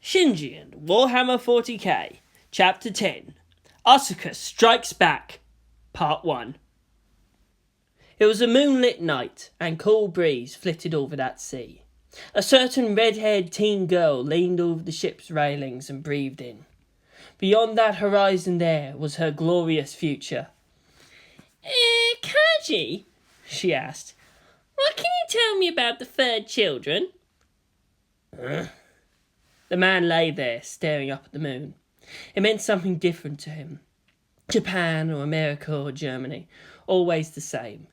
Shinji and Warhammer40k, Chapter 10, Asuka Strikes Back, Part 1. It was a moonlit night, and cool breeze flitted over that sea. A certain red-haired teen girl leaned over the ship's railings and breathed in. Beyond that horizon there was her glorious future. Kaji, she asked, what can you tell me about the third children? Huh? The man lay there, staring up at the moon. It meant something different to him. Japan or America or Germany, always the same.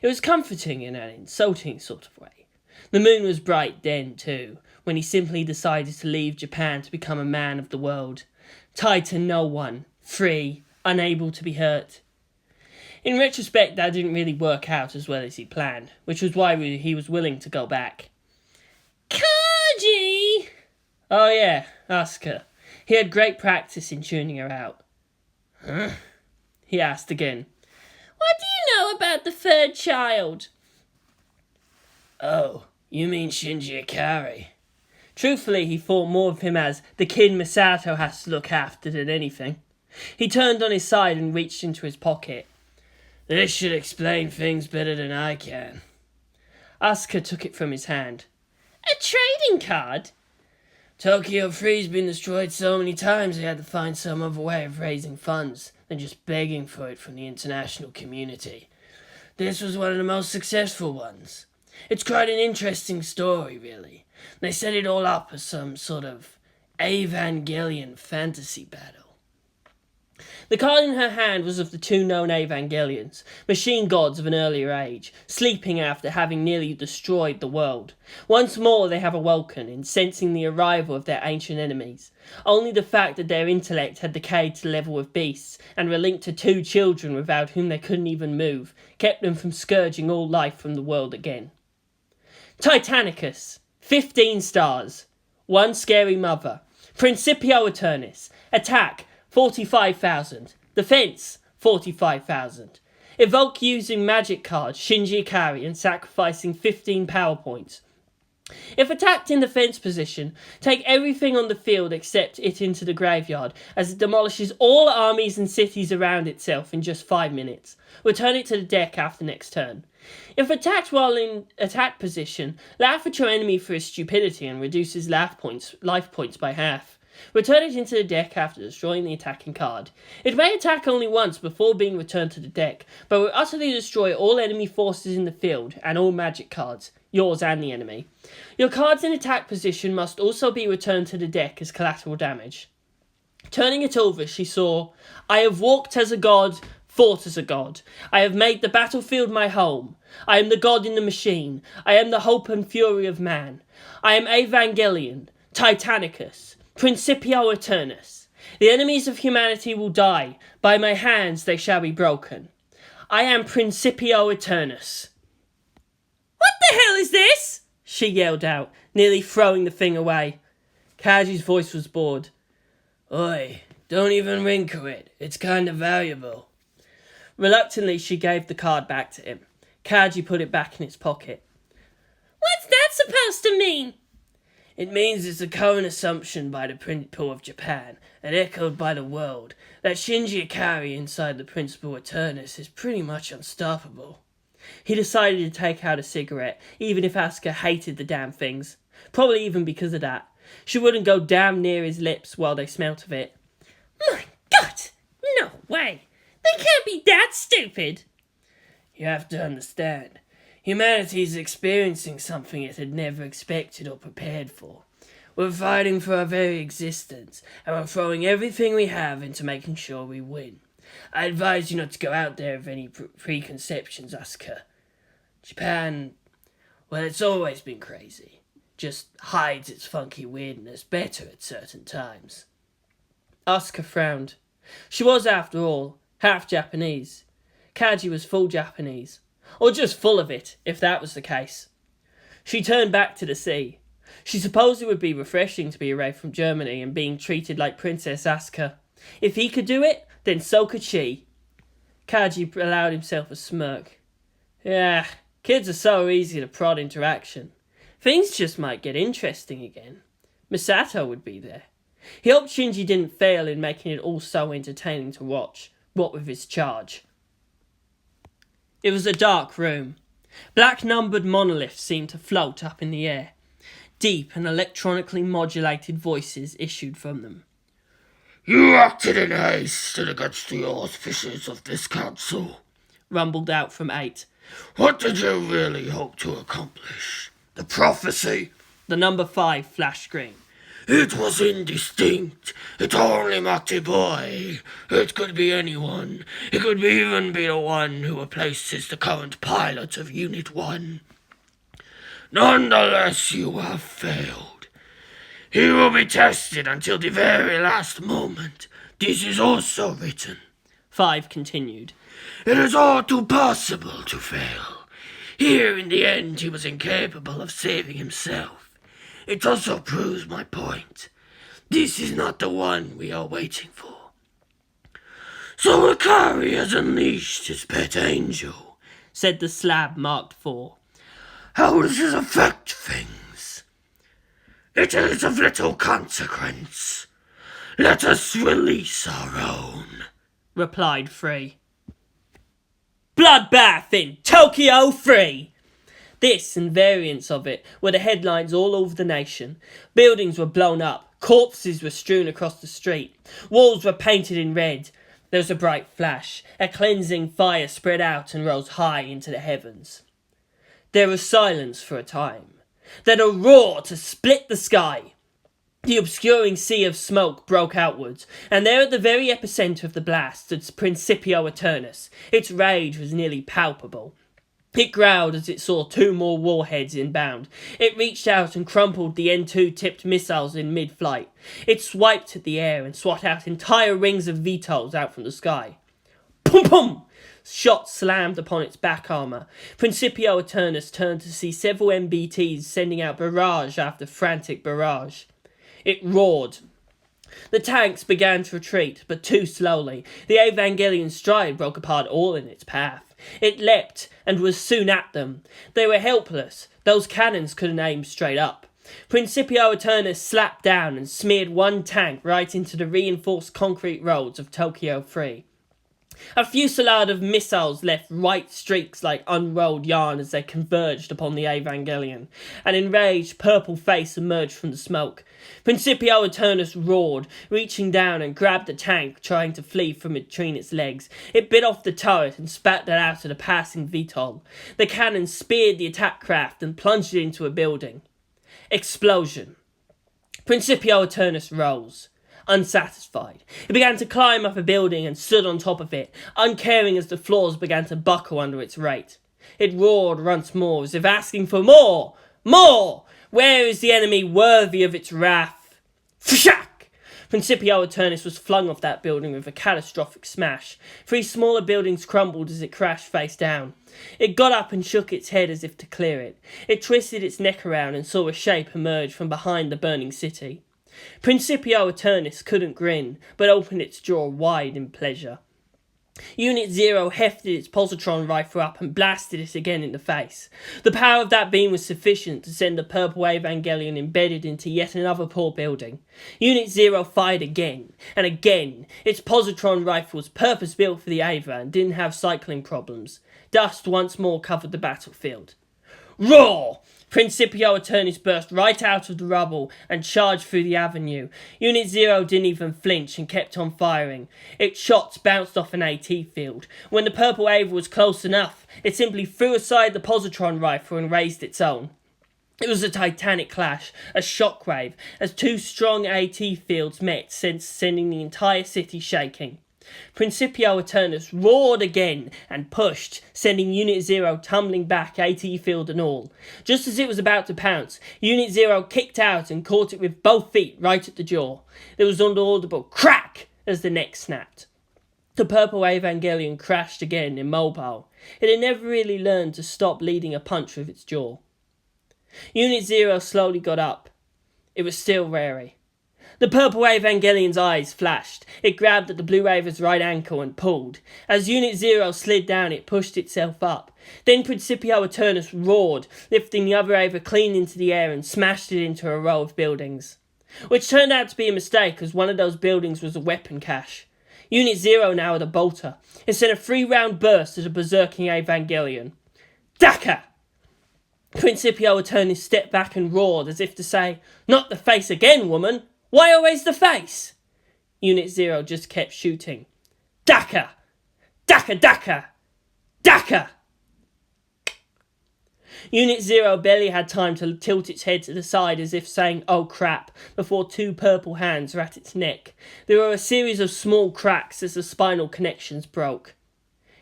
It was comforting in an insulting sort of way. The moon was bright then, too, when he simply decided to leave Japan to become a man of the world, tied to no one, free, unable to be hurt. In retrospect, that didn't really work out as well as he planned, which was why he was willing to go back. Kaji! Oh yeah, Asuka. He had great practice in tuning her out. Huh? He asked again. What do you know about the third child? Oh, you mean Shinji Ikari. Truthfully, he thought more of him as the kid Misato has to look after than anything. He turned on his side and reached into his pocket. This should explain things better than I can. Asuka took it from his hand. A trading card? Tokyo Free's been destroyed so many times they had to find some other way of raising funds than just begging for it from the international community. This was one of the most successful ones. It's quite an interesting story, really. They set it all up as some sort of Evangelion fantasy battle. The card in her hand was of the two known Evangelions, machine gods of an earlier age, sleeping after having nearly destroyed the world. Once more they have awoken in sensing the arrival of their ancient enemies. Only the fact that their intellect had decayed to the level of beasts, and were linked to two children without whom they couldn't even move, kept them from scourging all life from the world again. Titanicus, 15 stars. One scary mother. Principio Aeternis. Attack, 45,000. Defense, 45,000. Evoke using magic card Shinji Ikari and sacrificing 15 power points. If attacked in defense position, take everything on the field except it into the graveyard, as it demolishes all armies and cities around itself in just 5 minutes. Return it to the deck after next turn. If attacked while in attack position, laugh at your enemy for his stupidity and reduce his life points by half. Return it into the deck after destroying the attacking card. It may attack only once before being returned to the deck, but will utterly destroy all enemy forces in the field and all magic cards, yours and the enemy. Your cards in attack position must also be returned to the deck as collateral damage. Turning it over, she saw, I have walked as a god, fought as a god. I have made the battlefield my home. I am the god in the machine. I am the hope and fury of man. I am Evangelion, Titanicus, Principio Aeternus. The enemies of humanity will die. By my hands they shall be broken. I am Principio Aeternus. What the hell is this? She yelled out, nearly throwing the thing away. Kaji's voice was bored. Oi, don't even wrinkle it. It's kind of valuable. Reluctantly, she gave the card back to him. Kaji put it back in his pocket. What's that supposed to mean? It means it's a current assumption by the Principal of Japan, and echoed by the world, that Shinji Ikari inside the Principal Aeternus is pretty much unstoppable. He decided to take out a cigarette, even if Asuka hated the damn things. Probably even because of that. She wouldn't go damn near his lips while they smelt of it. My God! No way! They can't be that stupid! You have to understand. Humanity is experiencing something it had never expected or prepared for. We're fighting for our very existence, and we're throwing everything we have into making sure we win. I advise you not to go out there with any preconceptions, Asuka. Japan, well, it's always been crazy. Just hides its funky weirdness better at certain times. Asuka frowned. She was, after all, half Japanese. Kaji was full Japanese. Or just full of it, if that was the case. She turned back to the sea. She supposed it would be refreshing to be away from Germany and being treated like Princess Asuka. If he could do it, then so could she. Kaji allowed himself a smirk. Yeah, kids are so easy to prod into action. Things just might get interesting again. Misato would be there. He hoped Shinji didn't fail in making it all so entertaining to watch, what with his charge. It was a dark room. Black numbered monoliths seemed to float up in the air. Deep and electronically modulated voices issued from them. "You acted in haste and against the auspices of this council," rumbled out from 8. "What did you really hope to accomplish? The prophecy?" The number 5 flashed green. "It was indistinct. It only marked a boy. It could be anyone. It could even be the one who replaces the current pilot of Unit 1. Nonetheless, you have failed. He will be tested until the very last moment. This is also written." 5 continued. "It is all too possible to fail. Here, in the end, he was incapable of saving himself. It also proves my point. This is not the one we are waiting for. So Ikari has unleashed his pet angel," said the slab marked 4. "How does this affect things?" "It is of little consequence. Let us release our own," replied 3. Bloodbath in Tokyo 3! This and variants of it were the headlines all over the nation. Buildings were blown up, corpses were strewn across the street, walls were painted in red. There was a bright flash, a cleansing fire spread out and rose high into the heavens. There was silence for a time, then a roar to split the sky. The obscuring sea of smoke broke outwards, and there at the very epicenter of the blast stood Principio Eternus. Its rage was nearly palpable. It growled as it saw 2 more warheads inbound. It reached out and crumpled the N2-tipped missiles in mid-flight. It swiped at the air and swat out entire rings of VTOLs out from the sky. Pum pum! Shots slammed upon its back armour. Principio Eternus turned to see several MBTs sending out barrage after frantic barrage. It roared. The tanks began to retreat, but too slowly. The Evangelion stride broke apart all in its path. It leapt and was soon at them. They were helpless. Those cannons couldn't aim straight up. Principio Eternus slapped down and smeared one tank right into the reinforced concrete roads of Tokyo 3. A fusillade of missiles left white streaks like unrolled yarn as they converged upon the Evangelion. An enraged purple face emerged from the smoke. Principio Eternus roared, reaching down and grabbed the tank, trying to flee from between its legs. It bit off the turret and spat that out at a passing VTOL. The cannon speared the attack craft and plunged it into a building. Explosion. Principio Eternus rose. Unsatisfied, it began to climb up a building and stood on top of it, uncaring as the floors began to buckle under its weight. It roared once more, as if asking for more! More! Where is the enemy worthy of its wrath? Fshak! Principio Eternus was flung off that building with a catastrophic smash. 3 smaller buildings crumbled as it crashed face down. It got up and shook its head as if to clear it. It twisted its neck around and saw a shape emerge from behind the burning city. Principio Eternus couldn't grin, but opened its jaw wide in pleasure. Unit 0 hefted its positron rifle up and blasted it again in the face. The power of that beam was sufficient to send the purple Evangelion embedded into yet another poor building. Unit 0 fired again, and again. Its positron rifle was purpose-built for the Eva and didn't have cycling problems. Dust once more covered the battlefield. Roar! Principio Eternus burst right out of the rubble and charged through the avenue. Unit 0 didn't even flinch and kept on firing. Its shots bounced off an AT field. When the purple Ava was close enough, it simply threw aside the positron rifle and raised its own. It was a titanic clash, a shockwave, as 2 strong AT fields met, sending the entire city shaking. Principio Eternus roared again and pushed, sending Unit 0 tumbling back, AT field and all. Just as it was about to pounce, Unit 0 kicked out and caught it with both feet right at the jaw. There was an audible crack as the neck snapped. The purple Evangelion crashed again, immobile. It had never really learned to stop leading a punch with its jaw. Unit 0 slowly got up. It was still wary. The purple Evangelion's eyes flashed. It grabbed at the blue Ava's right ankle and pulled. As Unit 0 slid down, it pushed itself up. Then Principio Eternus roared, lifting the other Ava clean into the air and smashed it into a row of buildings. which turned out to be a mistake as one of those buildings was a weapon cache. Unit 0 now had a bolter. It sent a 3-round burst at a berserking Evangelion. Daka! Principio Aeternis stepped back and roared as if to say, "Not the face again, woman! Why always the face?" Unit 0 just kept shooting. Daka! Daka, Daka! Daka! Unit 0 barely had time to tilt its head to the side as if saying, "Oh crap," before 2 purple hands were at its neck. There were a series of small cracks as the spinal connections broke.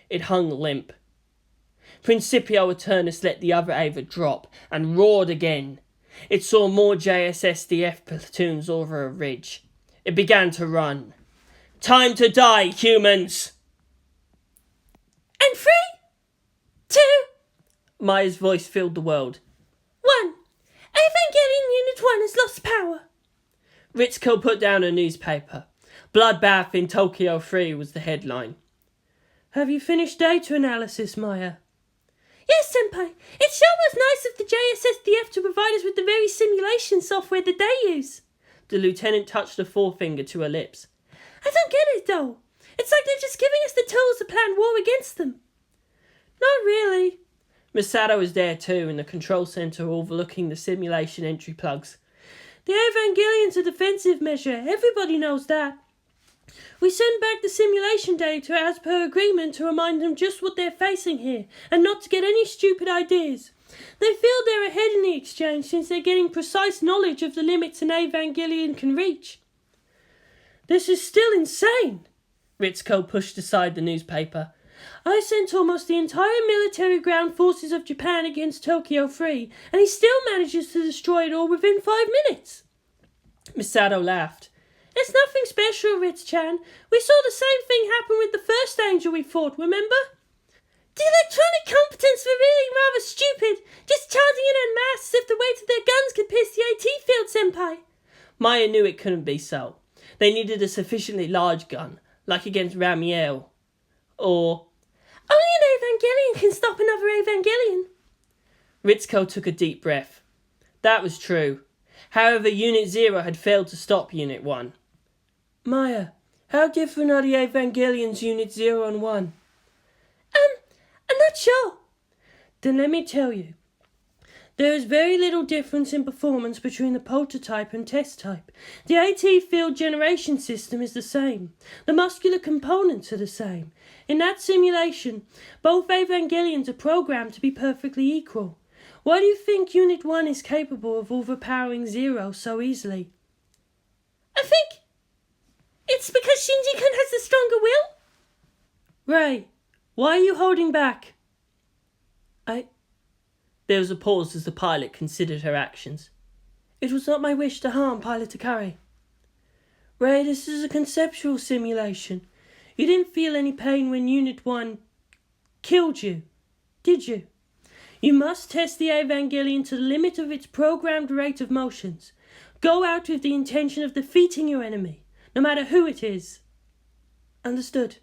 It hung limp. Principio Aeternis let the other Ava drop and roared again. It saw more JSSDF platoons over a ridge. It began to run. "Time to die, humans!" And 3, 2, Maya's voice filled the world. 1. Evangelion Unit 1 has lost power. Ritsuko put down a newspaper. Bloodbath in Tokyo 3 was the headline. "Have you finished data analysis, Maya?" Yes, Senpai. It sure was nice of the JSSDF to provide us with the very simulation software that they use. The lieutenant touched a forefinger to her lips. I don't get it, though. It's like they're just giving us the tools to plan war against them. Not really. Masato was there too, in the control center overlooking the simulation entry plugs. The Evangelion's a defensive measure. Everybody knows that. We send back the simulation data as per agreement to remind them just what they're facing here, and not to get any stupid ideas. They feel they're ahead in the exchange since they're getting precise knowledge of the limits an Evangelion can reach. This is still insane. Ritsuko pushed aside the newspaper. I sent almost the entire military ground forces of Japan against Tokyo 3, and he still manages to destroy it all within 5 minutes. Misato laughed. It's nothing special, Ritz-chan. We saw the same thing happen with the first angel we fought, remember? The electronic competence were really rather stupid, just charging in en masse as if the weight of their guns could pierce the AT field, Senpai. Maya knew it couldn't be so. They needed a sufficiently large gun, like against Ramiel. Or... Only an Evangelion can stop another Evangelion. Ritsuko took a deep breath. That was true. However, Unit 0 had failed to stop Unit 1. Maya, how different are the Evangelions Unit 0 and 1? I'm not sure. Then let me tell you. There is very little difference in performance between the prototype and test type. The AT field generation system is the same. The muscular components are the same. In that simulation, both Evangelions are programmed to be perfectly equal. Why do you think Unit 1 is capable of overpowering 0 so easily? I think it's because Shinji-kun has the stronger will. Rei, why are you holding back? There was a pause as the pilot considered her actions. It was not my wish to harm Pilot Akari. Rei, this is a conceptual simulation. You didn't feel any pain when Unit 1 killed you, did you? You must test the Evangelion to the limit of its programmed rate of motions. Go out with the intention of defeating your enemy, no matter who it is. Understood.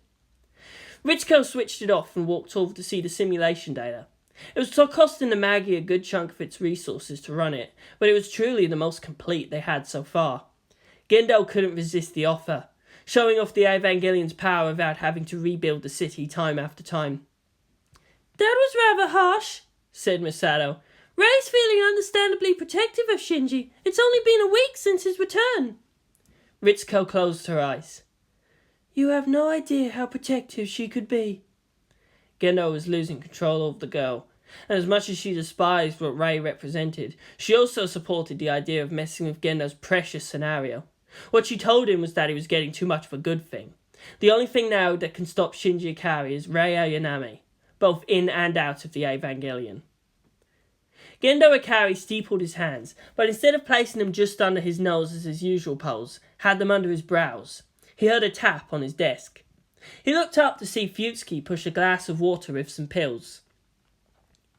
Ritsuko switched it off and walked over to see the simulation data. It was costing the Maggie a good chunk of its resources to run it, but it was truly the most complete they had so far. Gendo couldn't resist the offer, showing off the Evangelion's power without having to rebuild the city time after time. That was rather harsh, said Masato. Rei's feeling understandably protective of Shinji. It's only been a week since his return. Ritsuko closed her eyes. You have no idea how protective she could be. Gendo was losing control of the girl, and as much as she despised what Rei represented, she also supported the idea of messing with Gendo's precious scenario. What she told him was that he was getting too much of a good thing. The only thing now that can stop Shinji Ikari is Rei Ayanami, both in and out of the Evangelion. Gendo Ikari steepled his hands, but instead of placing them just under his nose as his usual pose, had them under his brows. He heard a tap on his desk. He looked up to see Futsuki push a glass of water with some pills.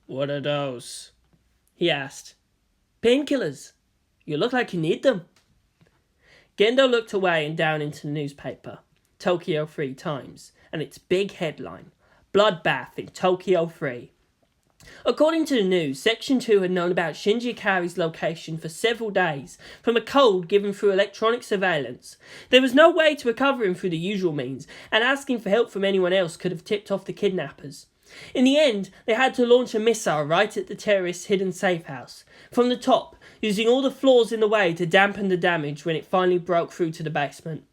What are those? He asked. Painkillers. You look like you need them. Gendo looked away and down into the newspaper, Tokyo 3 Times, and its big headline, Bloodbath in Tokyo 3. According to the news, Section 2 had known about Shinji Ikari's location for several days from a code given through electronic surveillance. There was no way to recover him through the usual means, and asking for help from anyone else could have tipped off the kidnappers. In the end, they had to launch a missile right at the terrorists' hidden safe house, from the top, using all the floors in the way to dampen the damage when it finally broke through to the basement.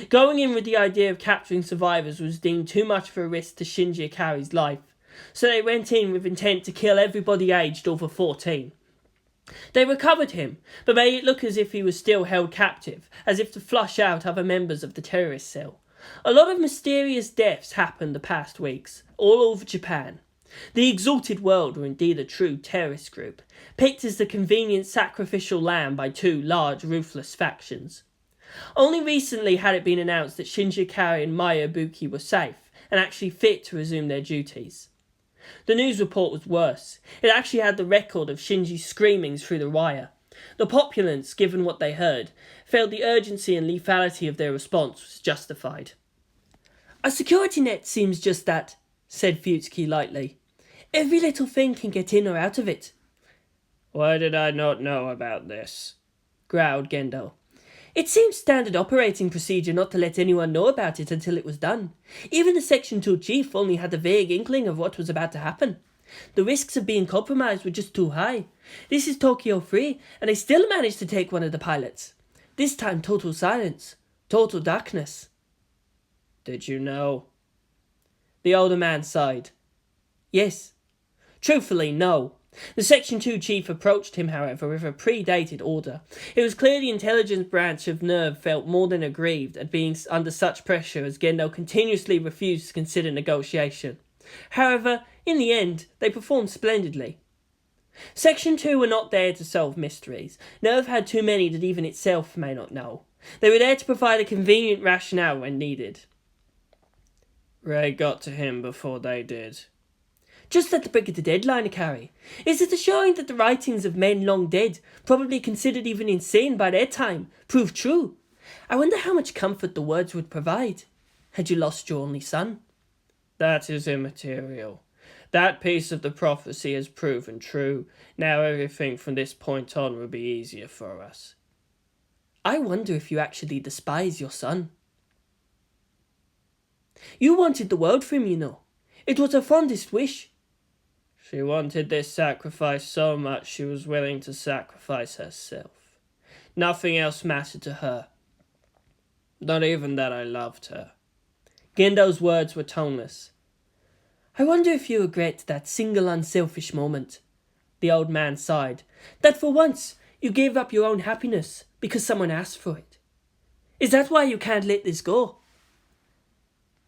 Going in with the idea of capturing survivors was deemed too much of a risk to Shinji Ikari's life, so they went in with intent to kill everybody aged over 14. They recovered him, but made it look as if he was still held captive, as if to flush out other members of the terrorist cell. A lot of mysterious deaths happened the past weeks, all over Japan. The Exalted World, or indeed a true terrorist group, picked as the convenient sacrificial lamb by two large, ruthless factions. Only recently had it been announced that Shinji Ikari and Maya Ibuki were safe, and actually fit to resume their duties. The news report was worse. It actually had the record of Shinji's screamings through the wire. The populace, given what they heard, felt the urgency and lethality of their response was justified. "A security net seems just that," said Futsuki lightly. "Every little thing can get in or out of it." "Why did I not know about this?" growled Gendo. "It seems standard operating procedure not to let anyone know about it until it was done. Even the Section 2 chief only had a vague inkling of what was about to happen. The risks of being compromised were just too high. This is Tokyo 3, and they still managed to take one of the pilots. This time total silence. Total darkness." "Did you know?" The older man sighed. "Yes. Truthfully, no. The Section 2 chief approached him, however, with a predated order. It was clear the intelligence branch of NERV felt more than aggrieved at being under such pressure, as Gendo continuously refused to consider negotiation. However, in the end, they performed splendidly. Section 2 were not there to solve mysteries. NERV had too many that even itself may not know. They were there to provide a convenient rationale when needed. "Rei got to him before they did." "Just at the brink of the deadline, Ikari. Is it assuring that the writings of men long dead, probably considered even insane by their time, prove true? I wonder how much comfort the words would provide. Had you lost your only son?" "That is immaterial. That piece of the prophecy has proven true. Now everything from this point on will be easier for us." "I wonder if you actually despise your son." "You wanted the world for him, you know. It was her fondest wish." "She wanted this sacrifice so much she was willing to sacrifice herself. Nothing else mattered to her. Not even that I loved her." Gendo's words were toneless. "I wonder if you regret that single unselfish moment." The old man sighed. "That for once you gave up your own happiness because someone asked for it. Is that why you can't let this go?"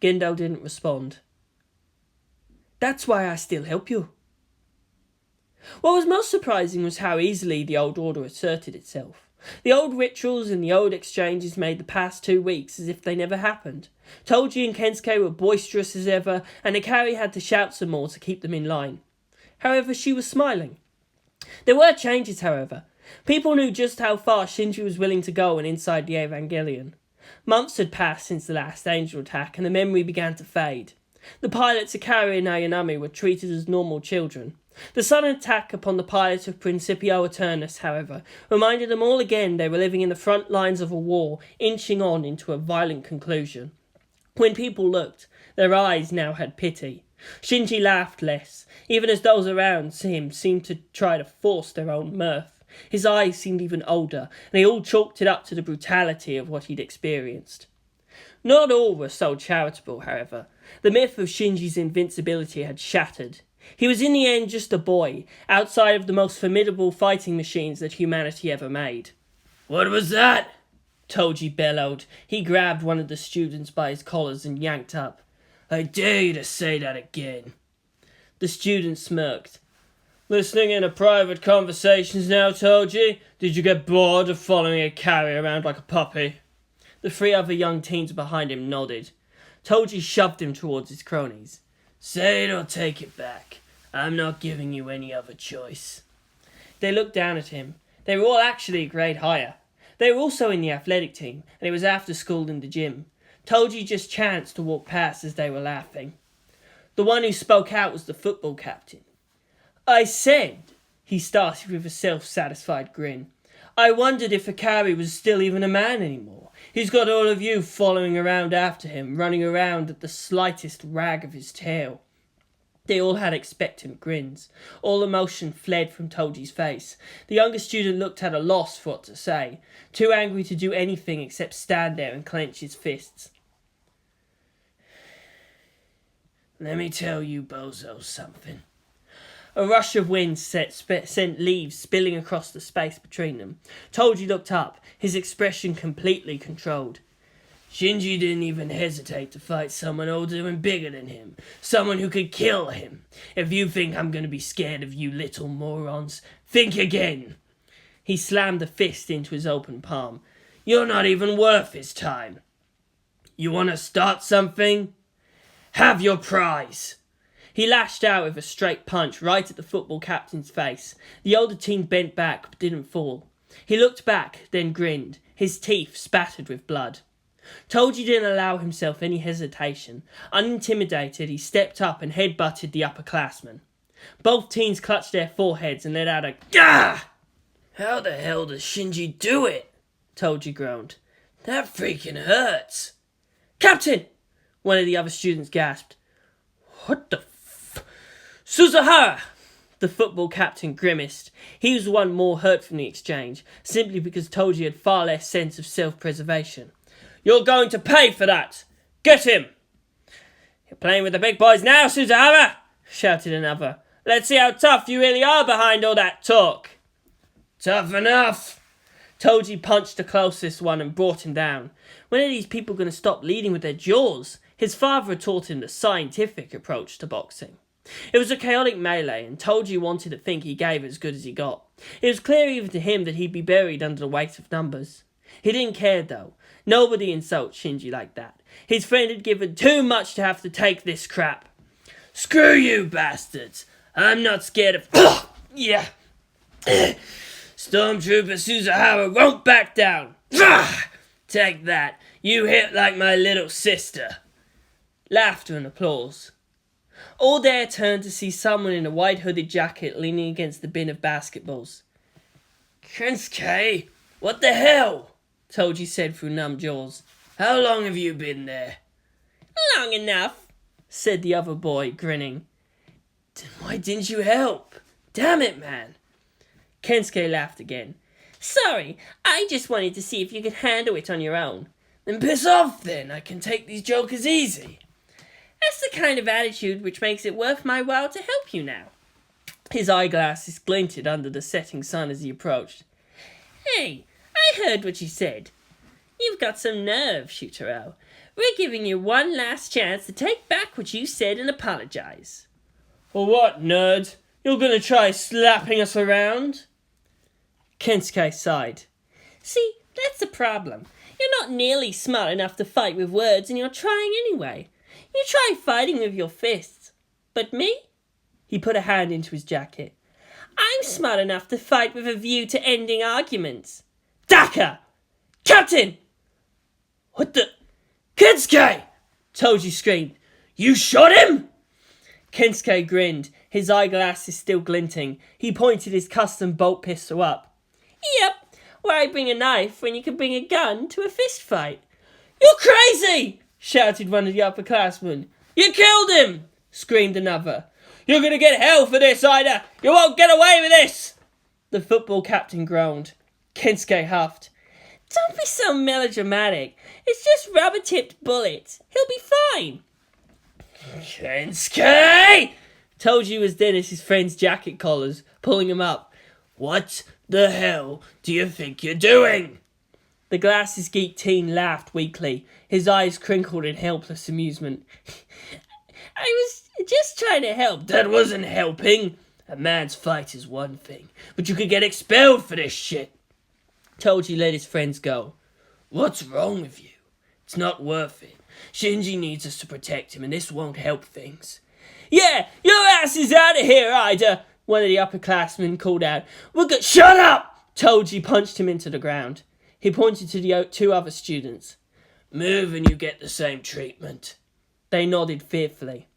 Gendo didn't respond. "That's why I still help you." What was most surprising was how easily the old order asserted itself. The old rituals and the old exchanges made the past 2 weeks as if they never happened. Toji and Kensuke were boisterous as ever, and Ikari had to shout some more to keep them in line. However, she was smiling. There were changes, however. People knew just how far Shinji was willing to go when inside the Evangelion. Months had passed since the last angel attack, and the memory began to fade. The pilots Ikari and Ayanami were treated as normal children. The sudden attack upon the pilot of Principio Eternus, however, reminded them all again they were living in the front lines of a war, inching on into a violent conclusion. When people looked, their eyes now had pity. Shinji laughed less, even as those around him seemed to try to force their own mirth. His eyes seemed even older, and they all chalked it up to the brutality of what he'd experienced. Not all were so charitable, however. The myth of Shinji's invincibility had shattered. He was in the end just a boy, outside of the most formidable fighting machines that humanity ever made. "What was that?" Toji bellowed. He grabbed one of the students by his collars and yanked up. "I dare you to say that again." The student smirked. "Listening in to private conversations now, Toji? Did you get bored of following Ikari around like a puppy?" The 3 other young teens behind him nodded. Toji shoved him towards his cronies. "Say it or take it back. I'm not giving you any other choice." They looked down at him. They were all actually a grade higher. They were also in the athletic team, and it was after school in the gym. Toji just chanced to walk past as they were laughing. The one who spoke out was the football captain. I said, he started with a self-satisfied grin. I wondered if Akari was still even a man anymore. He's got all of you following around after him, running around at the slightest rag of his tail. They all had expectant grins. All emotion fled from Toji's face. The younger student looked at a loss for what to say, too angry to do anything except stand there and clench his fists. Let me tell you bozos something. A rush of wind sent leaves spilling across the space between them. Toji looked up, his expression completely controlled. Shinji didn't even hesitate to fight someone older and bigger than him. Someone who could kill him. If you think I'm going to be scared of you little morons, think again. He slammed a fist into his open palm. You're not even worth his time. You want to start something? Have your prize. He lashed out with a straight punch right at the football captain's face. The older teen bent back but didn't fall. He looked back, then grinned, his teeth spattered with blood. Toji didn't allow himself any hesitation. Unintimidated, he stepped up and headbutted the upperclassman. Both teens clutched their foreheads and let out a "Gah!" How the hell does Shinji do it? Toji groaned. That freaking hurts. Captain! One of the other students gasped. What the Suzuhara! The football captain grimaced. He was the one more hurt from the exchange, simply because Toji had far less sense of self-preservation. You're going to pay for that! Get him! You're playing with the big boys now, Suzuhara! Shouted another. Let's see how tough you really are behind all that talk. Tough enough! Toji punched the closest one and brought him down. When are these people going to stop leading with their jaws? His father had taught him the scientific approach to boxing. It was a chaotic melee, and Toji wanted to think he gave as good as he got. It was clear even to him that he'd be buried under the weight of numbers. He didn't care, though. Nobody insults Shinji like that. His friend had given too much to have to take this crap. Screw you, bastards! I'm not scared of... Yeah. Stormtrooper Suzuhara won't back down. Take that. You hit like my little sister. Laughter and applause. All there turned to see someone in a white hooded jacket leaning against the bin of basketballs. Kensuke, what the hell? Toji said through numb jaws. How long have you been there? Long enough, said the other boy, grinning. Then why didn't you help? Damn it, man. Kensuke laughed again. Sorry, I just wanted to see if you could handle it on your own. Then piss off then, I can take these jokers easy. That's the kind of attitude which makes it worth my while to help you now. His eyeglasses glinted under the setting sun as he approached. Hey, I heard what you said. You've got some nerve, Shutaro. We're giving you one last chance to take back what you said and apologize. For what, nerd? You're gonna try slapping us around? Kensuke sighed. See, that's the problem. You're not nearly smart enough to fight with words, and you're trying anyway. You try fighting with your fists. But me? He put a hand into his jacket. I'm smart enough to fight with a view to ending arguments. Daka! Captain! What the... Kensuke! Toji screamed. You shot him? Kensuke grinned, his eyeglasses still glinting. He pointed his custom bolt pistol up. Yep, why bring a knife when you can bring a gun to a fist fight? You're crazy! Shouted one of the upperclassmen. You killed him! Screamed another. You're gonna get hell for this, Ida! You won't get away with this! The football captain groaned. Kensuke huffed. Don't be so melodramatic. It's just rubber-tipped bullets. He'll be fine. Kensuke! Toji was then as his friend's jacket collars, pulling him up. What the hell do you think you're doing? The glasses geek teen laughed weakly, his eyes crinkled in helpless amusement. I was just trying to help. That wasn't helping. A man's fight is one thing, but you could get expelled for this shit. Toji let his friends go. What's wrong with you? It's not worth it. Shinji needs us to protect him, and this won't help things. Yeah, your ass is out of here, Ida! One of the upperclassmen called out. Shut up! Toji punched him into the ground. He pointed to the two other students. Move and you get the same treatment. They nodded fearfully.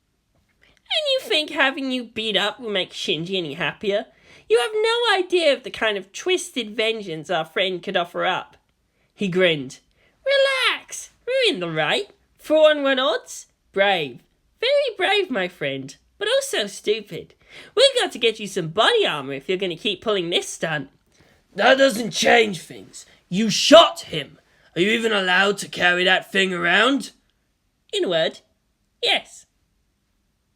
And you think having you beat up will make Shinji any happier? You have no idea of the kind of twisted vengeance our friend could offer up. He grinned. Relax. We're in the right. 4-on-1 odds. Brave. Very brave, my friend. But also stupid. We've got to get you some body armor if you're going to keep pulling this stunt. That doesn't change things. You shot him. Are you even allowed to carry that thing around? In a word, yes.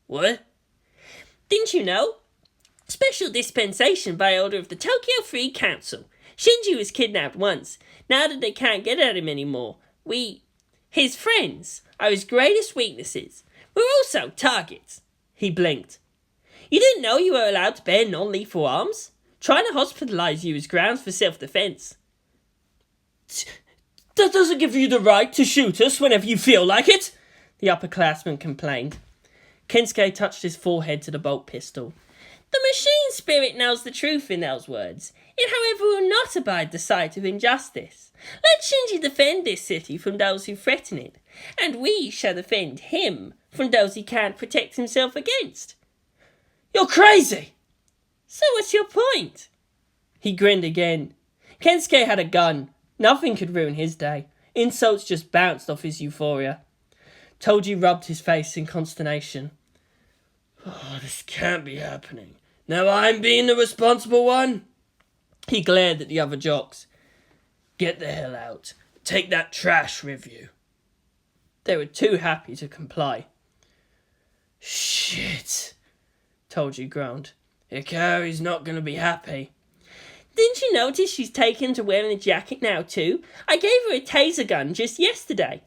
What? Didn't you know? Special dispensation by order of the Tokyo Free Council. Shinji was kidnapped once. Now that they can't get at him anymore, his friends, are his greatest weaknesses. We're also targets. He blinked. You didn't know you were allowed to bear non-lethal arms? Trying to hospitalize you is grounds for self-defense. That doesn't give you the right to shoot us whenever you feel like it, the upperclassman complained. Kensuke touched his forehead to the bolt pistol. The machine spirit knows the truth in those words. It, however, will not abide the sight of injustice. Let Shinji defend this city from those who threaten it, and we shall defend him from those he can't protect himself against. You're crazy! So what's your point? He grinned again. Kensuke had a gun. Nothing could ruin his day. Insults just bounced off his euphoria. Toji rubbed his face in consternation. Oh, this can't be happening. Now I'm being the responsible one? He glared at the other jocks. Get the hell out. Take that trash with you. They were too happy to comply. Shit, Toji groaned. Hikari's not going to be happy. Didn't you notice she's taken to wearing a jacket now too? I gave her a taser gun just yesterday.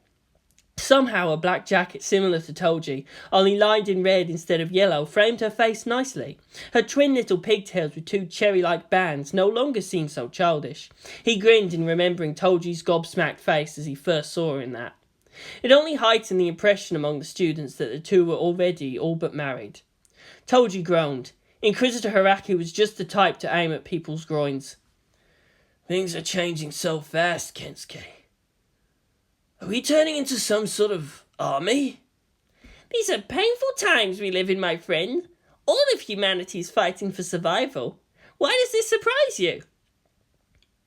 Somehow a black jacket similar to Toji, only lined in red instead of yellow, framed her face nicely. Her twin little pigtails with two cherry-like bands no longer seemed so childish. He grinned in remembering Toji's gobsmacked face as he first saw her in that. It only heightened the impression among the students that the two were already all but married. Toji groaned. Inquisitor Hiraki was just the type to aim at people's groins. Things are changing so fast, Kensuke. Are we turning into some sort of army? These are painful times we live in, my friend. All of humanity is fighting for survival. Why does this surprise you?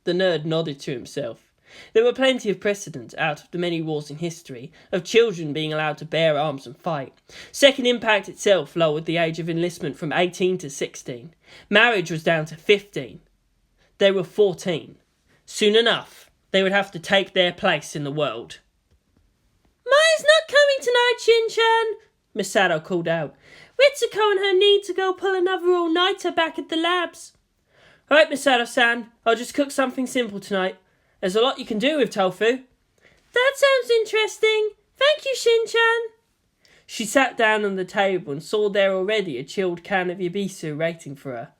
The nerd nodded to himself. There were plenty of precedents out of the many wars in history of children being allowed to bear arms and fight. Second Impact itself lowered the age of enlistment from 18 to 16. Marriage was down to 15. They were 14. Soon enough, they would have to take their place in the world. Maya's not coming tonight, Shin-chan, Misato called out. Ritsuko and her need to go pull another all-nighter back at the labs. All right, Misato-san, I'll just cook something simple tonight. There's a lot you can do with tofu. That sounds interesting. Thank you, Shin-chan. She sat down on the table and saw there already a chilled can of yabisu waiting for her.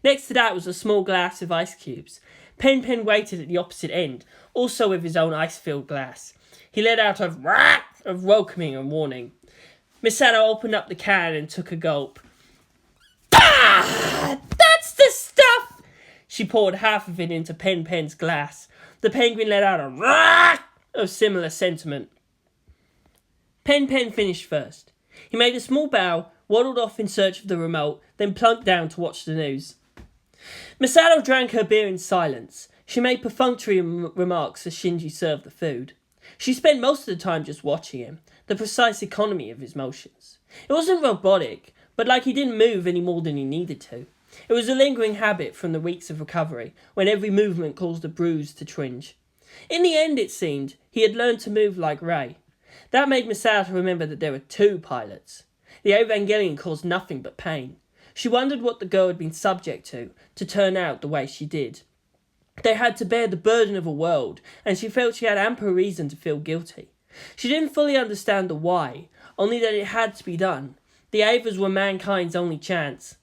Next to that was a small glass of ice cubes. Pen waited at the opposite end, also with his own ice-filled glass. He let out a "Rah!" of welcoming and warning. Misato opened up the can and took a gulp. Ah! That's the stuff! She poured half of it into Pen's glass. The penguin let out a "Rah!" of similar sentiment. Pen finished first. He made a small bow, waddled off in search of the remote, then plunked down to watch the news. Misato drank her beer in silence. She made perfunctory remarks as Shinji served the food. She spent most of the time just watching him, the precise economy of his motions. It wasn't robotic, but like he didn't move any more than he needed to. It was a lingering habit from the weeks of recovery, when every movement caused a bruise to twinge. In the end, it seemed, he had learned to move like Rei. That made Misato remember that there were two pilots. The Evangelion caused nothing but pain. She wondered what the girl had been subject to turn out the way she did. They had to bear the burden of a world, and she felt she had ample reason to feel guilty. She didn't fully understand the why, only that it had to be done. The Avas were mankind's only chance.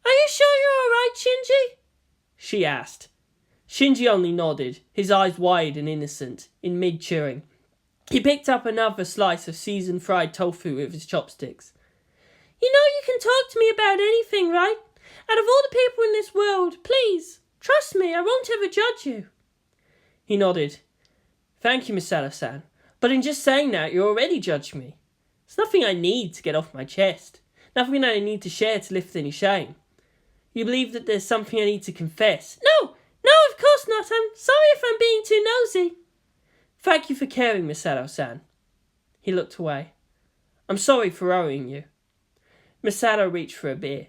Are you sure you're all right, Shinji? She asked. Shinji only nodded, his eyes wide and innocent, in mid-chewing. He picked up another slice of seasoned fried tofu with his chopsticks. You know you can talk to me about anything, right? Out of all the people in this world, please, trust me, I won't ever judge you. He nodded. Thank you, Misato-san. But in just saying that, you already judged me. It's nothing I need to get off my chest. Nothing I need to share to lift any shame. You believe that there's something I need to confess? No, of course not. I'm sorry if I'm being too nosy. Thank you for caring, Misato-san. He looked away. I'm sorry for worrying you. Misato reached for a beer.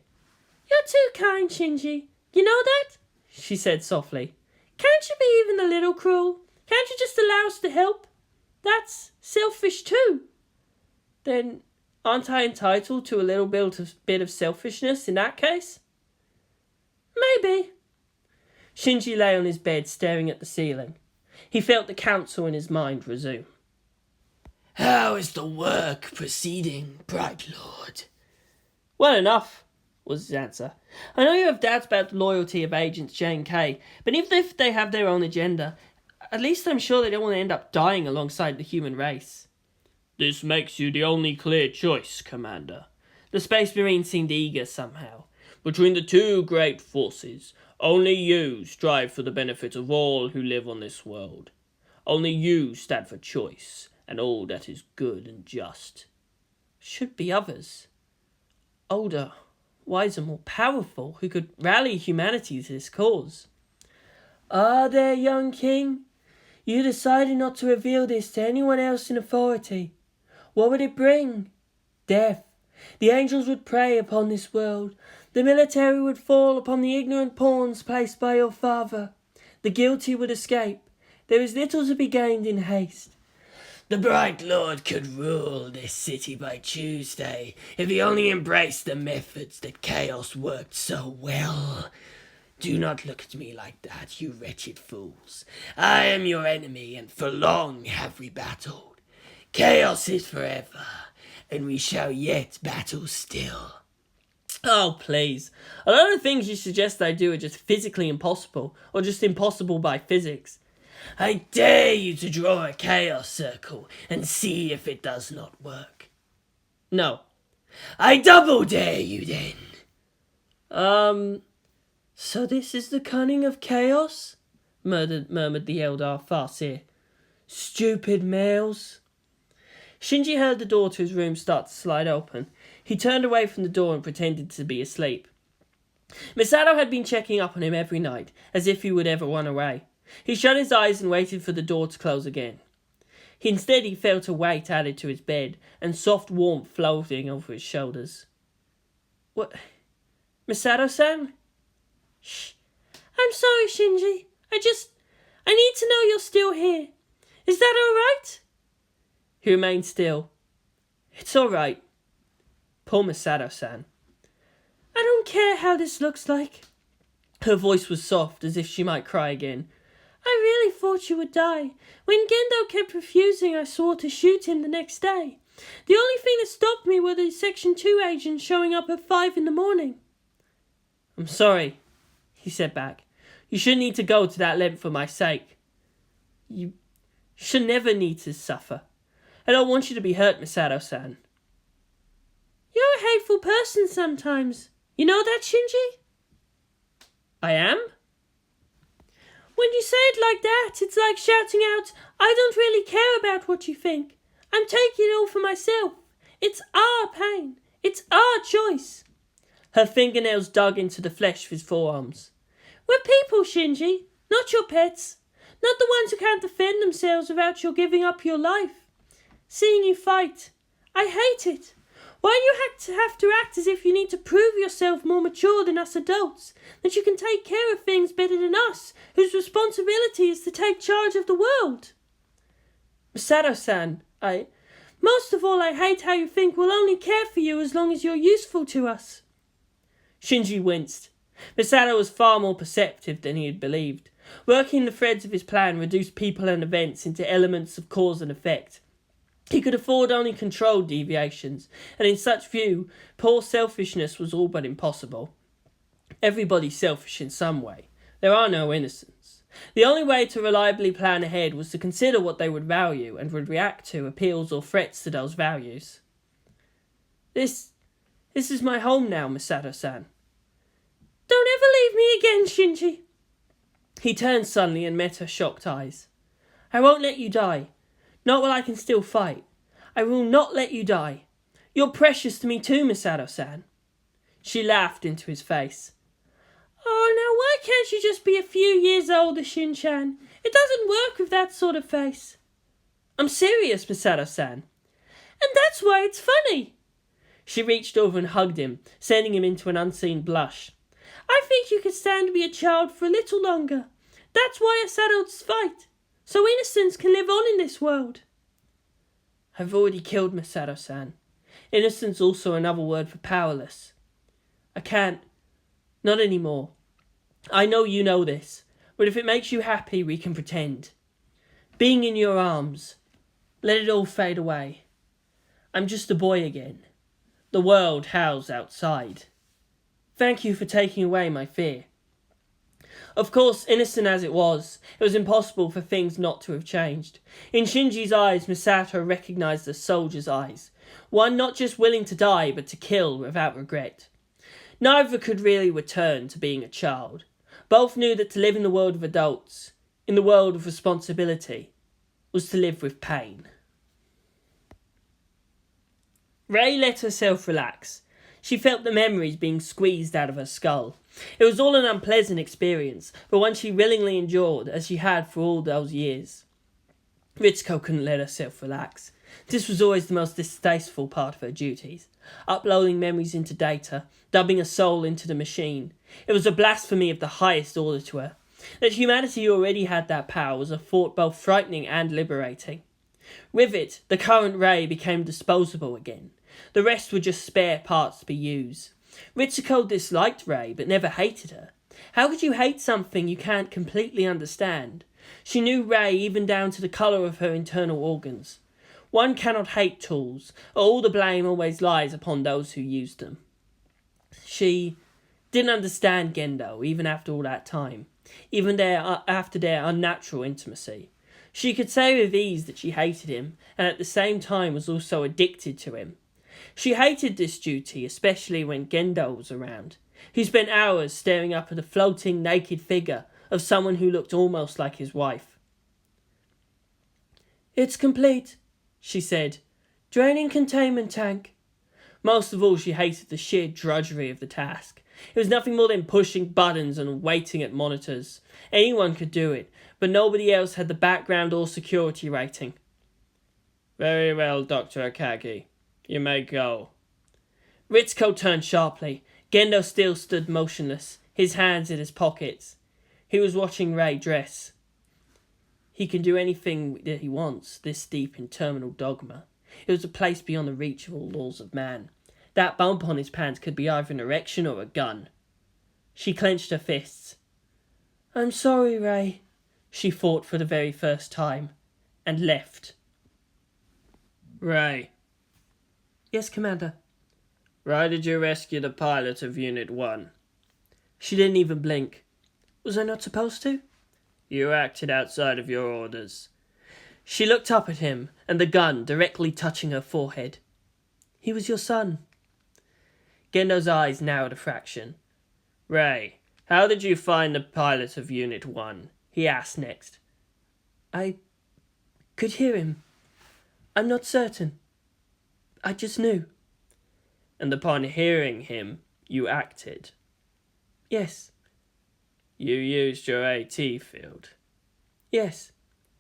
You're too kind, Shinji. You know that? She said softly. Can't you be even a little cruel? Can't you just allow us to help? That's selfish too. Then aren't I entitled to a little bit of selfishness in that case? Maybe. Shinji lay on his bed staring at the ceiling. He felt the counsel in his mind resume. How is the work proceeding, Bright Lord? Well enough, was his answer. I know you have doubts about the loyalty of Agents J and K, but even if they have their own agenda, at least I'm sure they don't want to end up dying alongside the human race. This makes you the only clear choice, Commander. The Space Marine seemed eager somehow. Between the two great forces, only you strive for the benefit of all who live on this world. Only you stand for choice and all that is good and just. Should be others. Older, wiser, more powerful, who could rally humanity to this cause. Ah, there, young king. You decided not to reveal this to anyone else in authority. What would it bring? Death. The angels would prey upon this world. The military would fall upon the ignorant pawns placed by your father. The guilty would escape. There is little to be gained in haste. The Bright Lord could rule this city by Tuesday if he only embraced the methods that Chaos worked so well. Do not look at me like that, you wretched fools. I am your enemy, and for long have we battled. Chaos is forever, and we shall yet battle still. Oh, please. A lot of things you suggest I do are just physically impossible, or just impossible by physics. I dare you to draw a chaos circle and see if it does not work. No. I double dare you then. So this is the cunning of chaos? Murmured the Eldar Farseer. Stupid males. Shinji heard the door to his room start to slide open. He turned away from the door and pretended to be asleep. Misato had been checking up on him every night, as if he would ever run away. He shut his eyes and waited for the door to close again. Instead, he felt a weight added to his bed, and soft warmth floating over his shoulders. What? Misato-san? Shh. I'm sorry, Shinji. I need to know you're still here. Is that all right? He remained still. It's all right. Poor Misato-san. I don't care how this looks like. Her voice was soft, as if she might cry again. I really thought you would die. When Gendo kept refusing, I swore to shoot him the next day. The only thing that stopped me were the Section 2 agents showing up at 5 a.m. I'm sorry, he said back. You shouldn't need to go to that length for my sake. You should never need to suffer. I don't want you to be hurt, Misato-san. You're a hateful person sometimes. You know that, Shinji? I am? When you say it like that, it's like shouting out, I don't really care about what you think. I'm taking it all for myself. It's our pain. It's our choice. Her fingernails dug into the flesh of his forearms. We're people, Shinji, not your pets. Not the ones who can't defend themselves without your giving up your life. Seeing you fight, I hate it. Why do you have to act as if you need to prove yourself more mature than us adults, that you can take care of things better than us, whose responsibility is to take charge of the world? Misato-san, Most of all, I hate how you think we'll only care for you as long as you're useful to us. Shinji winced. Misato was far more perceptive than he had believed. Working the threads of his plan reduced people and events into elements of cause and effect. He could afford only controlled deviations, and in such view, poor selfishness was all but impossible. Everybody's selfish in some way. There are no innocents. The only way to reliably plan ahead was to consider what they would value and would react to appeals or threats to those values. This is my home now, Misato-san. Don't ever leave me again, Shinji. He turned suddenly and met her shocked eyes. I won't let you die. Not while I can still fight. I will not let you die. You're precious to me too, Misato-san. She laughed into his face. Oh, now why can't you just be a few years older, Shin-chan? It doesn't work with that sort of face. I'm serious, Misato-san. And that's why it's funny. She reached over and hugged him, sending him into an unseen blush. I think you could stand to be a child for a little longer. That's why us adults fight, so innocence can live on in this world. I've already killed Misato-san. Innocence also another word for powerless. I can't. Not anymore. I know you know this, but if it makes you happy, we can pretend. Being in your arms, let it all fade away. I'm just a boy again. The world howls outside. Thank you for taking away my fear. Of course, innocent as it was impossible for things not to have changed. In Shinji's eyes, Misato recognized the soldier's eyes. One not just willing to die, but to kill without regret. Neither could really return to being a child. Both knew that to live in the world of adults, in the world of responsibility, was to live with pain. Rei let herself relax. She felt the memories being squeezed out of her skull. It was all an unpleasant experience, but one she willingly endured, as she had for all those years. Ritsuko couldn't let herself relax. This was always the most distasteful part of her duties. Uploading memories into data, dubbing a soul into the machine. It was a blasphemy of the highest order to her. That humanity already had that power was a thought both frightening and liberating. With it, the current Rei became disposable again. The rest were just spare parts to be used. Ritsuko disliked Rei, but never hated her. How could you hate something you can't completely understand? She knew Rei even down to the colour of her internal organs. One cannot hate tools, or all the blame always lies upon those who use them. She didn't understand Gendo, even after all that time, even after their unnatural intimacy. She could say with ease that she hated him, and at the same time was also addicted to him. She hated this duty, especially when Gendo was around. He spent hours staring up at the floating, naked figure of someone who looked almost like his wife. It's complete, she said. Draining containment tank. Most of all, she hated the sheer drudgery of the task. It was nothing more than pushing buttons and waiting at monitors. Anyone could do it, but nobody else had the background or security rating. Very well, Dr. Akagi. You may go. Ritsuko turned sharply. Gendo still stood motionless, his hands in his pockets. He was watching Rei dress. He can do anything that he wants, this deep in terminal dogma. It was a place beyond the reach of all laws of man. That bump on his pants could be either an erection or a gun. She clenched her fists. I'm sorry, Rei, she thought for the very first time, and left. Rei. Yes, Commander. Why did you rescue the pilot of Unit 1? She didn't even blink. Was I not supposed to? You acted outside of your orders. She looked up at him, and the gun directly touching her forehead. He was your son. Gendo's eyes narrowed a fraction. Rei, how did you find the pilot of Unit 1? He asked next. I could hear him. I'm not certain. I just knew. And upon hearing him, you acted? Yes. You used your AT field? Yes.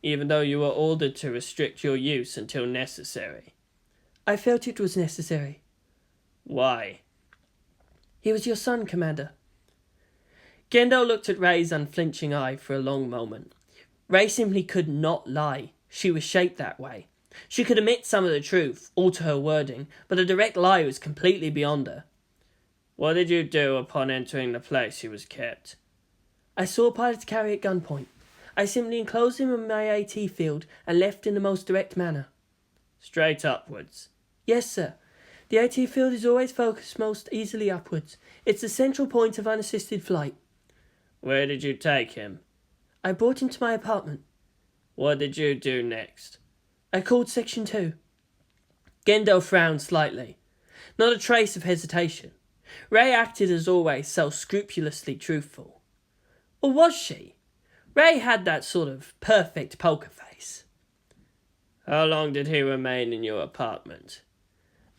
Even though you were ordered to restrict your use until necessary? I felt it was necessary. Why? He was your son, Commander. Gendo looked at Rei's unflinching eye for a long moment. Rei simply could not lie. She was shaped that way. She could admit some of the truth, alter her wording, but a direct lie was completely beyond her. What did you do upon entering the place he was kept? I saw a pilot carry at gunpoint. I simply enclosed him in my AT field and left in the most direct manner. Straight upwards? Yes, sir. The AT field is always focused most easily upwards. It's the central point of unassisted flight. Where did you take him? I brought him to my apartment. What did you do next? I called Section 2. Gendo frowned slightly. Not a trace of hesitation. Rei acted as always so scrupulously truthful. Or was she? Rei had that sort of perfect poker face. How long did he remain in your apartment?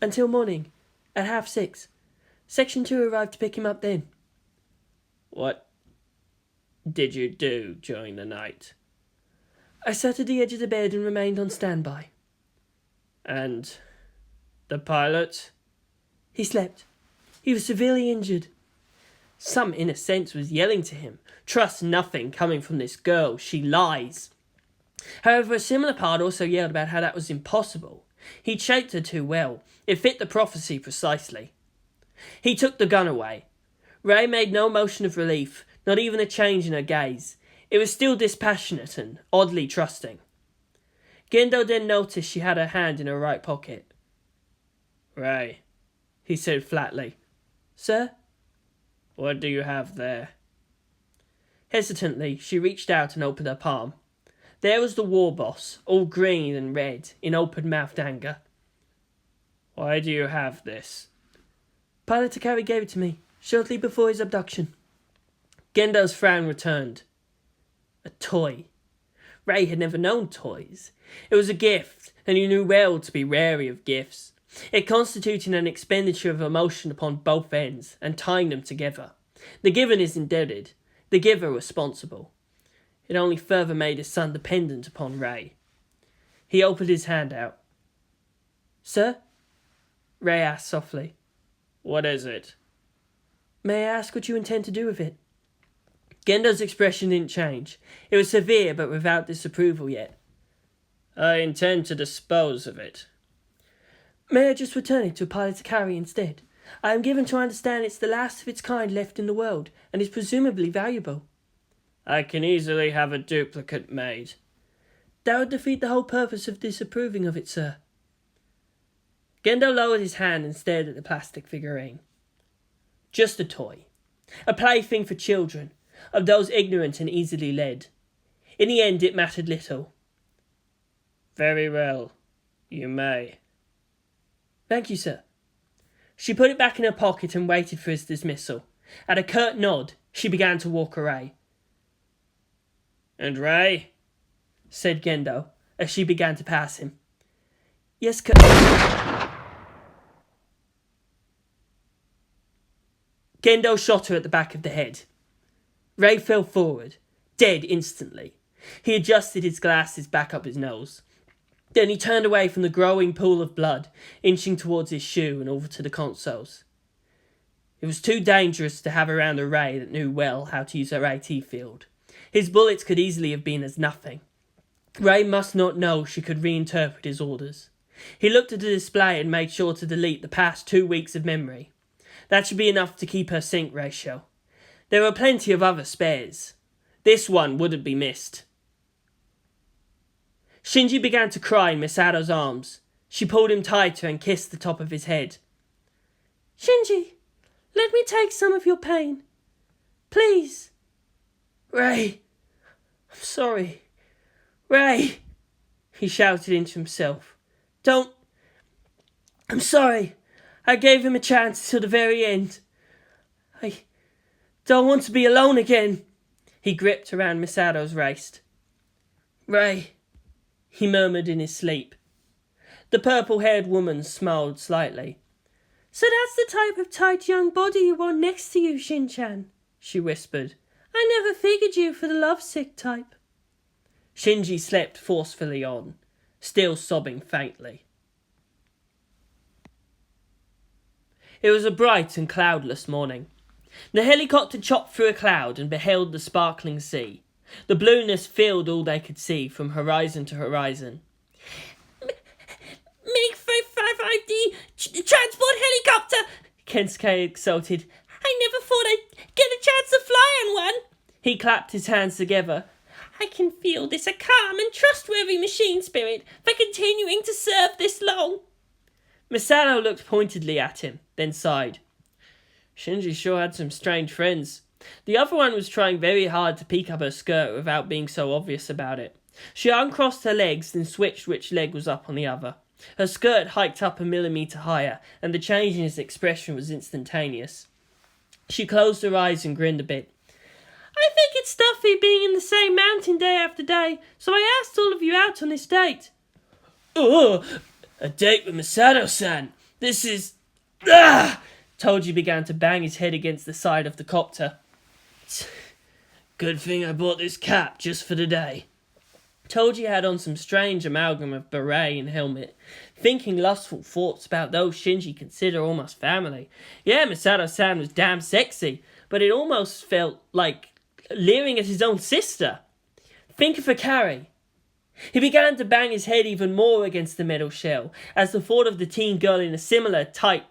Until morning, at 6:30. Section 2 arrived to pick him up then. What did you do during the night? I sat at the edge of the bed and remained on standby. And the pilot? He slept. He was severely injured. Some inner sense was yelling to him, trust nothing coming from this girl, she lies. However, a similar part also yelled about how that was impossible. He'd shaped her too well. It fit the prophecy precisely. He took the gun away. Rei made no motion of relief, not even a change in her gaze. It was still dispassionate and oddly trusting. Gendo then noticed she had her hand in her right pocket. Rei, he said flatly. Sir? What do you have there? Hesitantly, she reached out and opened her palm. There was the war boss, all green and red, in open-mouthed anger. Why do you have this? Pilot Takari gave it to me, shortly before his abduction. Gendo's frown returned. A toy. Rei had never known toys. It was a gift, and he knew well to be wary of gifts. It constituted an expenditure of emotion upon both ends, and tying them together. The given is indebted, the giver responsible. It only further made his son dependent upon Rei. He opened his hand out. Sir? Rei asked softly. What is it? May I ask what you intend to do with it? Gendo's expression didn't change. It was severe, but without disapproval yet. I intend to dispose of it. May I just return it to Pilot Takari instead? I am given to understand it's the last of its kind left in the world, and is presumably valuable. I can easily have a duplicate made. That would defeat the whole purpose of disapproving of it, sir. Gendo lowered his hand and stared at the plastic figurine. Just a toy. A plaything for children, of those ignorant and easily led. In the end, it mattered little. Very well. You may. Thank you, sir. She put it back in her pocket and waited for his dismissal. At a curt nod, she began to walk away. And Rei? Said Gendo, as she began to pass him. Yes, Gendo shot her at the back of the head. Rei fell forward, dead instantly. He adjusted his glasses back up his nose. Then he turned away from the growing pool of blood, inching towards his shoe and over to the consoles. It was too dangerous to have around a Rei that knew well how to use her AT field. His bullets could easily have been as nothing. Rei must not know she could reinterpret his orders. He looked at the display and made sure to delete the past 2 weeks of memory. That should be enough to keep her sync ratio. There were plenty of other spares. This one wouldn't be missed. Shinji began to cry in Misato's arms. She pulled him tighter and kissed the top of his head. Shinji, let me take some of your pain. Please. Rei, I'm sorry. Rei, he shouted into himself. Don't. I'm sorry. I gave him a chance till the very end. I don't want to be alone again. He gripped around Misato's waist. Rei, he murmured in his sleep. The purple-haired woman smiled slightly. So that's the type of tight young body you want next to you, Shin-chan, she whispered. I never figured you for the lovesick type. Shinji slept forcefully on, still sobbing faintly. It was a bright and cloudless morning. The helicopter chopped through a cloud and beheld the sparkling sea. The blueness filled all they could see from horizon to horizon. Make 555D transport helicopter! Kensuke exulted. I never thought I'd get a chance to fly on one. He clapped his hands together. I can feel this a calm and trustworthy machine spirit for continuing to serve this long. Misato looked pointedly at him, then sighed. Shinji sure had some strange friends. The other one was trying very hard to peek up her skirt without being so obvious about it. She uncrossed her legs, then switched which leg was up on the other. Her skirt hiked up a millimetre higher, and the change in his expression was instantaneous. She closed her eyes and grinned a bit. I think it's stuffy being in the same mountain day after day, so I asked all of you out on this date. Ugh! A date with Misato-san! This is... Ah! Toji began to bang his head against the side of the copter. Good thing I bought this cap just for today. Toji had on some strange amalgam of beret and helmet, thinking lustful thoughts about those Shinji consider almost family. Yeah, Masato-san was damn sexy, but it almost felt like leering at his own sister. Think of Hikari. He began to bang his head even more against the metal shell, as the thought of the teen girl in a similar tight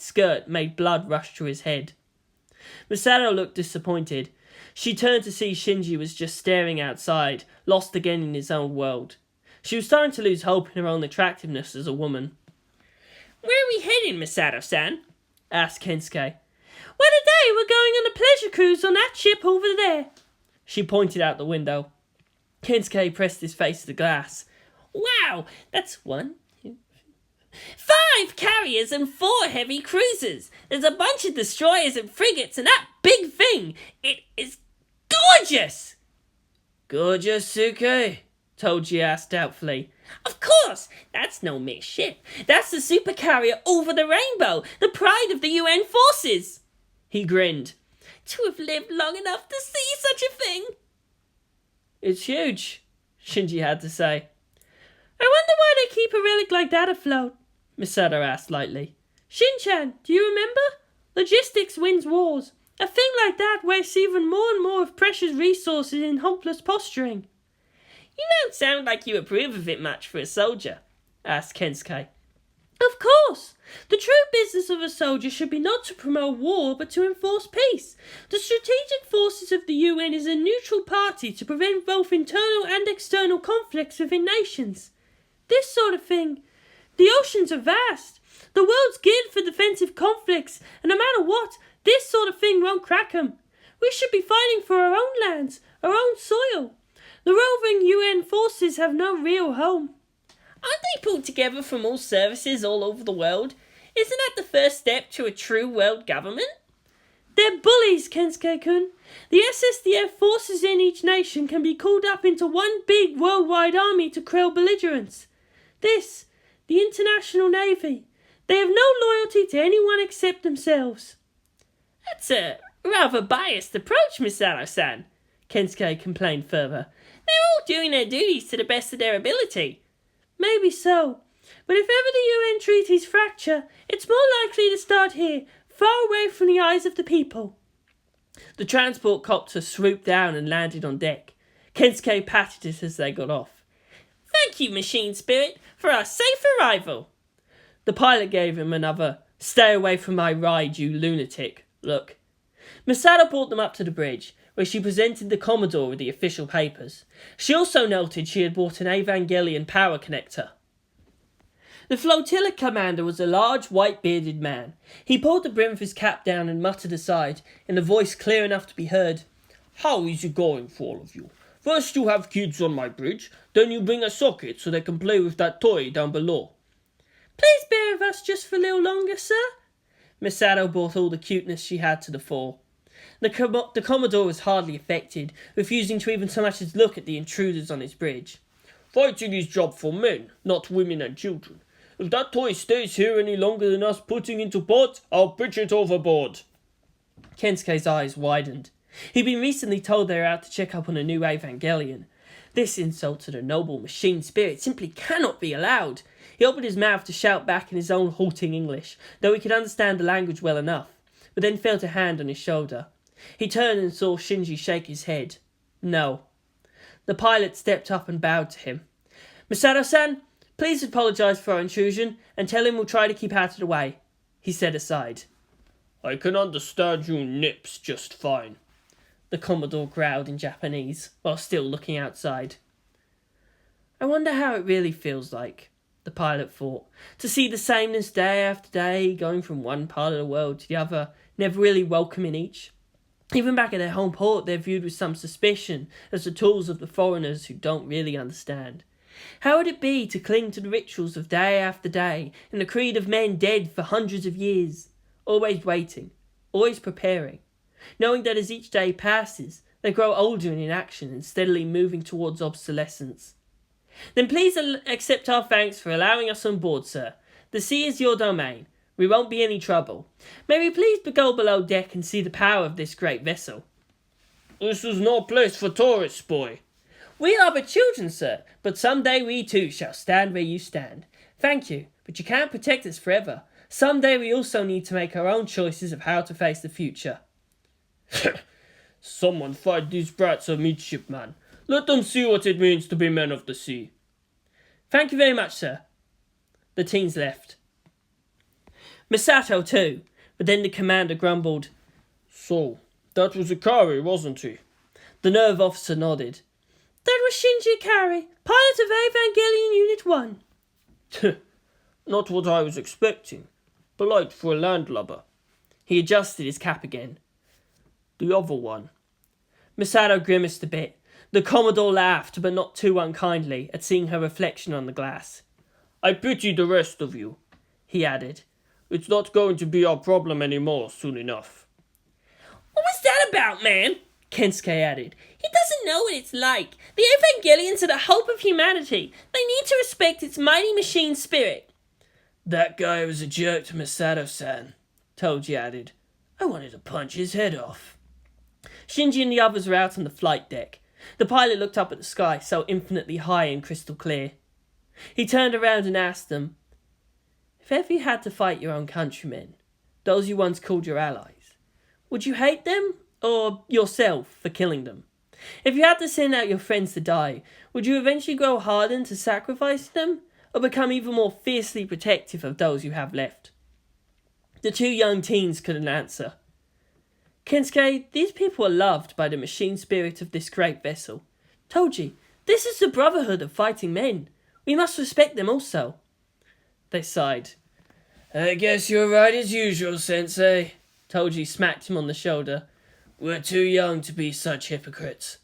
skirt made blood rush to his head. Masato looked disappointed. She turned to see Shinji was just staring outside, lost again in his own world. She was starting to lose hope in her own attractiveness as a woman. Where are we heading, Masato-san? Asked Kensuke. Well, today we're going on a pleasure cruise on that ship over there. She pointed out the window. Kensuke pressed his face to the glass. Wow, that's 1, 2, 5 carriers and 4 heavy cruisers. There's a bunch of destroyers and frigates and that big thing. It is gorgeous! Gorgeous, Suke? Toji asked doubtfully. Of course, that's no mere ship. That's the super carrier over the rainbow, the pride of the UN forces. He grinned. To have lived long enough to see such a thing. It's huge, Shinji had to say. I wonder why they keep a relic like that afloat, Masato asked lightly. Shin-chan, do you remember? Logistics wins wars. A thing like that wastes even more and more of precious resources in hopeless posturing. You don't sound like you approve of it much for a soldier, asked Kensuke. Of course! The true business of a soldier should be not to promote war, but to enforce peace. The strategic forces of the UN is a neutral party to prevent both internal and external conflicts within nations. This sort of thing. The oceans are vast. The world's geared for defensive conflicts, and no matter what, this sort of thing won't crack 'em. We should be fighting for our own lands, our own soil. The roving UN forces have no real home. Aren't they pulled together from all services all over the world? Isn't that the first step to a true world government? They're bullies, Kensuke-kun. The SSDF forces in each nation can be called up into one big worldwide army to quell belligerents. This, the International Navy, they have no loyalty to anyone except themselves. That's a rather biased approach, Masato-san, Kensuke complained further. They're all doing their duties to the best of their ability. Maybe so, but if ever the UN treaties fracture, it's more likely to start here, far away from the eyes of the people. The transport copter swooped down and landed on deck. Kensuke patted it as they got off. Thank you, Machine Spirit, for our safe arrival. The pilot gave him another, stay away from my ride, you lunatic, look. Masato brought them up to the bridge, where she presented the Commodore with the official papers. She also noted she had bought an Evangelion power connector. The flotilla commander was a large, white-bearded man. He pulled the brim of his cap down and muttered aside, in a voice clear enough to be heard. How is it going for all of you? First you have kids on my bridge, then you bring a socket so they can play with that toy down below. Please bear with us just for a little longer, sir. Masato brought all the cuteness she had to the fore. The Commodore was hardly affected, refusing to even so much as look at the intruders on his bridge. Fighting is job for men, not women and children. If that toy stays here any longer than us putting into port, I'll pitch it overboard. Kensuke's eyes widened. He'd been recently told they were out to check up on a new Evangelion. This insult to the noble machine spirit simply cannot be allowed. He opened his mouth to shout back in his own halting English, though he could understand the language well enough, but then felt a hand on his shoulder. He turned and saw Shinji shake his head. No. The pilot stepped up and bowed to him. Masato-san, please apologise for our intrusion and tell him we'll try to keep out of the way, he said aside. I can understand you nips just fine, the Commodore growled in Japanese, while still looking outside. I wonder how it really feels like, the pilot thought, to see the sameness day after day, going from one part of the world to the other, never really welcoming each. Even back at their home port, they're viewed with some suspicion as the tools of the foreigners who don't really understand. How would it be to cling to the rituals of day after day, and the creed of men dead for hundreds of years, always waiting, always preparing, knowing that as each day passes, they grow older in inaction and steadily moving towards obsolescence? Then please accept our thanks for allowing us on board, sir. The sea is your domain. We won't be any trouble. May we please go below deck and see the power of this great vessel? This is no place for tourists, boy. We are but children, sir, but some day we too shall stand where you stand. Thank you, but you can't protect us forever. Some day we also need to make our own choices of how to face the future. Someone fight these brats of midshipmen. Let them see what it means to be men of the sea. Thank you very much, sir. The teens left. Misato too, but then the commander grumbled. So, that was Ikari, wasn't he? The nerve officer nodded. That was Shinji Ikari, pilot of Evangelion Unit 1. Not what I was expecting. Polite for a landlubber. He adjusted his cap again. The other one. Misato grimaced a bit. The Commodore laughed, but not too unkindly, at seeing her reflection on the glass. I pity the rest of you, he added. It's not going to be our problem anymore soon enough. What was that about, man? Kensuke added. He doesn't know what it's like. The Evangelions are the hope of humanity. They need to respect its mighty machine spirit. That guy was a jerk to Misato-san, Toji added. I wanted to punch his head off. Shinji and the others were out on the flight deck. The pilot looked up at the sky, so infinitely high and crystal clear. He turned around and asked them, if ever you had to fight your own countrymen, those you once called your allies, would you hate them or yourself for killing them? If you had to send out your friends to die, would you eventually grow hardened to sacrificing them or become even more fiercely protective of those you have left? The two young teens couldn't answer. Kensuke, these people are loved by the machine spirit of this great vessel. Toji, this is the brotherhood of fighting men. We must respect them also. They sighed. I guess you're right as usual, Sensei. Toji smacked him on the shoulder. We're too young to be such hypocrites.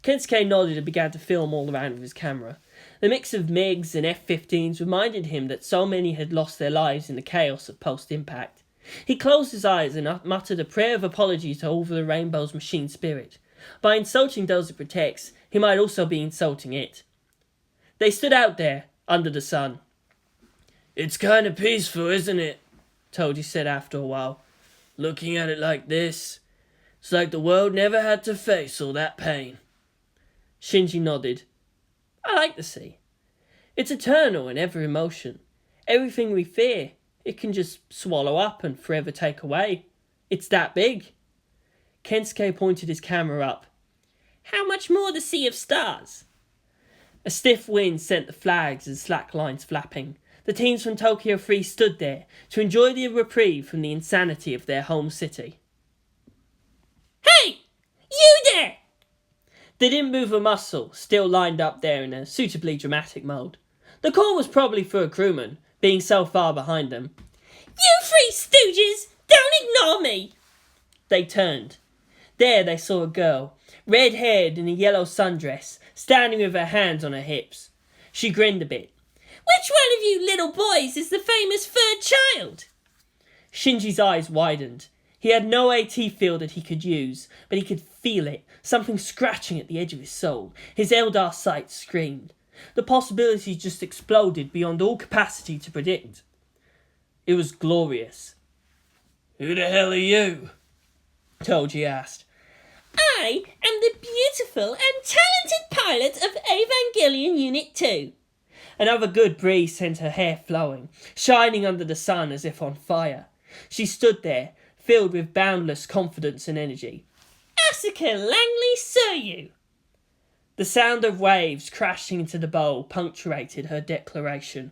Kensuke nodded and began to film all around with his camera. The mix of MiGs and F-15s reminded him that so many had lost their lives in the chaos of post-impact. He closed his eyes and muttered a prayer of apology to all the Rainbow's machine spirit. By insulting those it protects, he might also be insulting it. They stood out there, under the sun. It's kind of peaceful, isn't it? Toji said after a while. Looking at it like this, it's like the world never had to face all that pain. Shinji nodded. I like the sea. It's eternal and ever in motion. Everything we fear, it can just swallow up and forever take away. It's that big. Kensuke pointed his camera up. How much more the Sea of Stars? A stiff wind sent the flags and slack lines flapping. The teams from Tokyo 3 stood there to enjoy the reprieve from the insanity of their home city. Hey! You there! They didn't move a muscle, still lined up there in a suitably dramatic mode. The call was probably for a crewman, being so far behind them. You three stooges! Don't ignore me! They turned. There they saw a girl, red-haired in a yellow sundress, standing with her hands on her hips. She grinned a bit. Which one of you little boys is the famous third child? Shinji's eyes widened. He had no AT field that he could use, but he could feel it, something scratching at the edge of his soul. His Eldar sight screamed. The possibilities just exploded beyond all capacity to predict. It was glorious. Who the hell are you? Toji asked. I am the beautiful and talented pilot of Evangelion Unit 2. Another good breeze sent her hair flowing, shining under the sun as if on fire. She stood there, filled with boundless confidence and energy. Asuka Langley Suryu. The sound of waves crashing into the bowl punctuated her declaration.